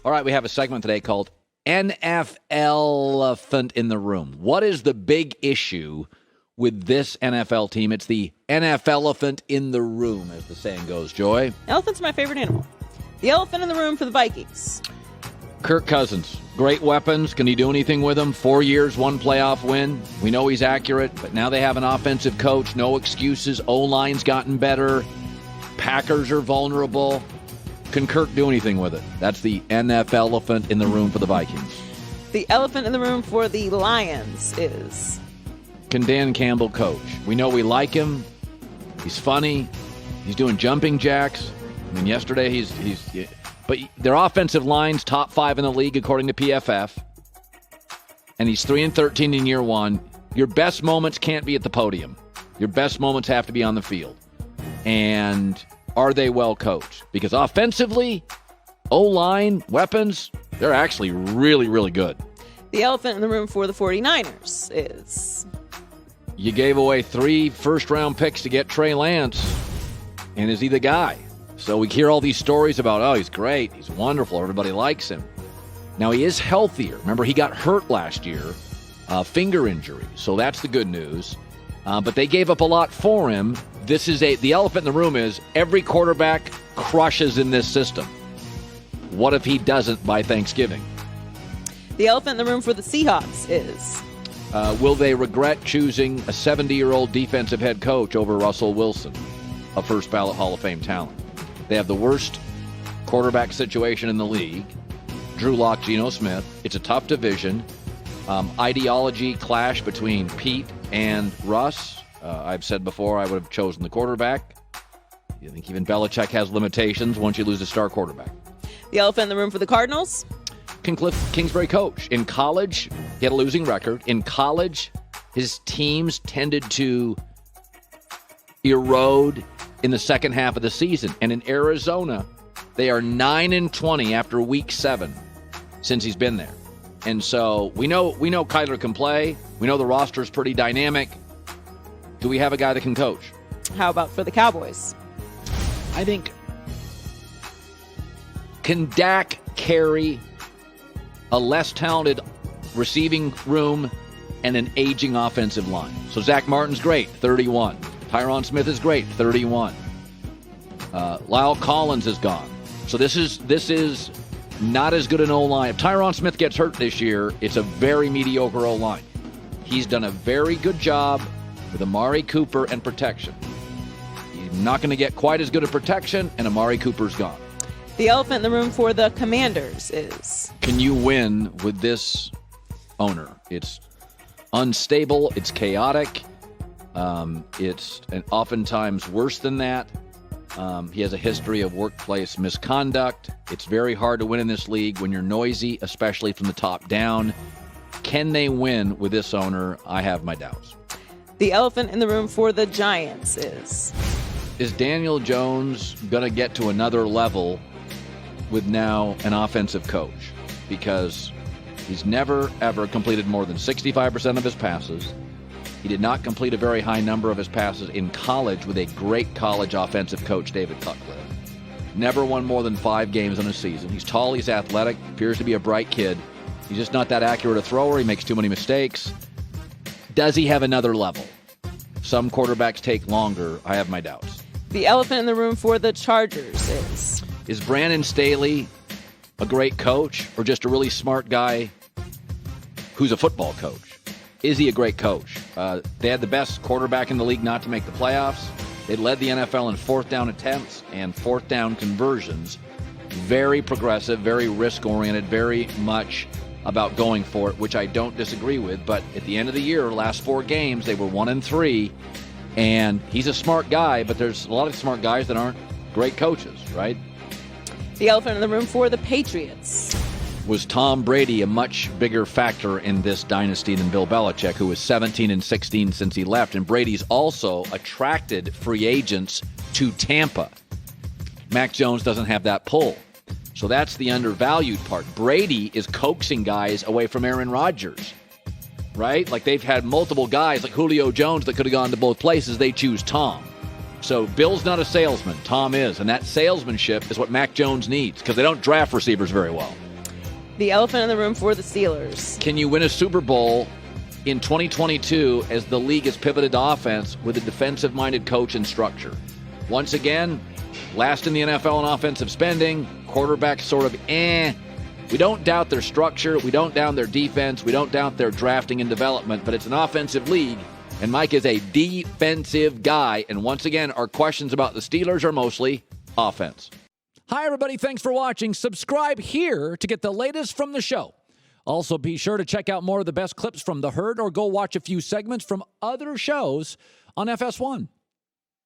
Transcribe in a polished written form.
All right, we have a segment today called NFL Elephant in the Room. What is the big issue with this NFL team? It's the NFL Elephant in the Room, as the saying goes. Joy? Elephant's my favorite animal. The elephant in the room for the Vikings. Kirk Cousins, great weapons. Can he do anything with them? 4 years, 1 playoff win. We know he's accurate, but now they have an offensive coach. No excuses. O-line's gotten better. Packers are vulnerable. Can Kirk do anything with it? That's the NFL Elephant in the Room for the Vikings. The elephant in the room for the Lions is... Can Dan Campbell coach? We know we like him. He's funny. He's doing jumping jacks. I mean, yesterday but their offensive line's top 5 in the league according to PFF. And he's 3-13 in year 1. Your best moments can't be at the podium. Your best moments have to be on the field. And are they well coached? Because offensively, O-line, weapons, they're actually really, really good. The elephant in the room for the 49ers is... You gave away 3 first-round picks to get Trey Lance, and is he the guy? So we hear all these stories about, oh, he's great, he's wonderful, everybody likes him. Now, he is healthier. Remember, he got hurt last year, finger injury, so that's the good news. But they gave up a lot for him. The elephant in the room is every quarterback crushes in this system. What if he doesn't by Thanksgiving? The elephant in the room for the Seahawks is... will they regret choosing a 70-year-old defensive head coach over Russell Wilson, a first-ballot Hall of Fame talent? They have the worst quarterback situation in the league. Drew Lock, Geno Smith. It's a tough division. Ideology clash between Pete and Russ. I've said before I would have chosen the quarterback. I think even Belichick has limitations once you lose a star quarterback. The elephant in the room for the Cardinals? Can Cliff Kingsbury coach? In college, he had a losing record. In college, his teams tended to erode in the second half of the season. And in Arizona, they are 9-20 after week 7 since he's been there. And so we know Kyler can play. We know the roster is pretty dynamic. Do we have a guy that can coach? How about for the Cowboys? I think, can Dak carry a less talented receiving room and an aging offensive line? So Zach Martin's great, 31. Tyron Smith is great, 31. Lyle Collins is gone. So this is not as good an O-line. If Tyron Smith gets hurt this year, it's a very mediocre O-line. He's done a very good job with Amari Cooper and protection. He's not going to get quite as good a protection, and Amari Cooper's gone. The elephant in the room for the Commanders is... Can you win with this owner? It's unstable. It's chaotic. It's oftentimes worse than that. He has a history of workplace misconduct. It's very hard to win in this league when you're noisy, especially from the top down. Can they win with this owner? I have my doubts. The elephant in the room for the Giants is... Is Daniel Jones going to get to another level with now an offensive coach? Because he's never, ever completed more than 65% of his passes. He did not complete a very high number of his passes in college with a great college offensive coach, David Cutcliffe. Never won more than 5 games in a season. He's tall, he's athletic, appears to be a bright kid. He's just not that accurate a thrower. He makes too many mistakes. Does he have another level? Some quarterbacks take longer. I have my doubts. The elephant in the room for the Chargers is... Is Brandon Staley a great coach or just a really smart guy who's a football coach? Is he a great coach? They had the best quarterback in the league not to make the playoffs. They led the NFL in 4th down attempts and 4th down conversions. Very progressive, very risk-oriented, very much about going for it, which I don't disagree with. But at the end of the year, last 4 games, they were 1-3. And he's a smart guy, but there's a lot of smart guys that aren't great coaches, right? The elephant in the room for the Patriots. Was Tom Brady a much bigger factor in this dynasty than Bill Belichick, who was 17-16 since he left? And Brady's also attracted free agents to Tampa. Mac Jones doesn't have that pull. So that's the undervalued part. Brady is coaxing guys away from Aaron Rodgers, right? Like they've had multiple guys like Julio Jones that could have gone to both places. They choose Tom. So Bill's not a salesman. Tom is. And that salesmanship is what Mac Jones needs because they don't draft receivers very well. The elephant in the room for the Steelers. Can you win a Super Bowl in 2022 as the league has pivoted to offense with a defensive-minded coach and structure? Once again, last in the NFL in offensive spending, quarterbacks sort of We don't doubt their structure. We don't doubt their defense. We don't doubt their drafting and development, but it's an offensive league, and Mike is a defensive guy. And once again, our questions about the Steelers are mostly offense. Hi, everybody. Thanks for watching. Subscribe here to get the latest from the show. Also, be sure to check out more of the best clips from The Herd or go watch a few segments from other shows on FS1.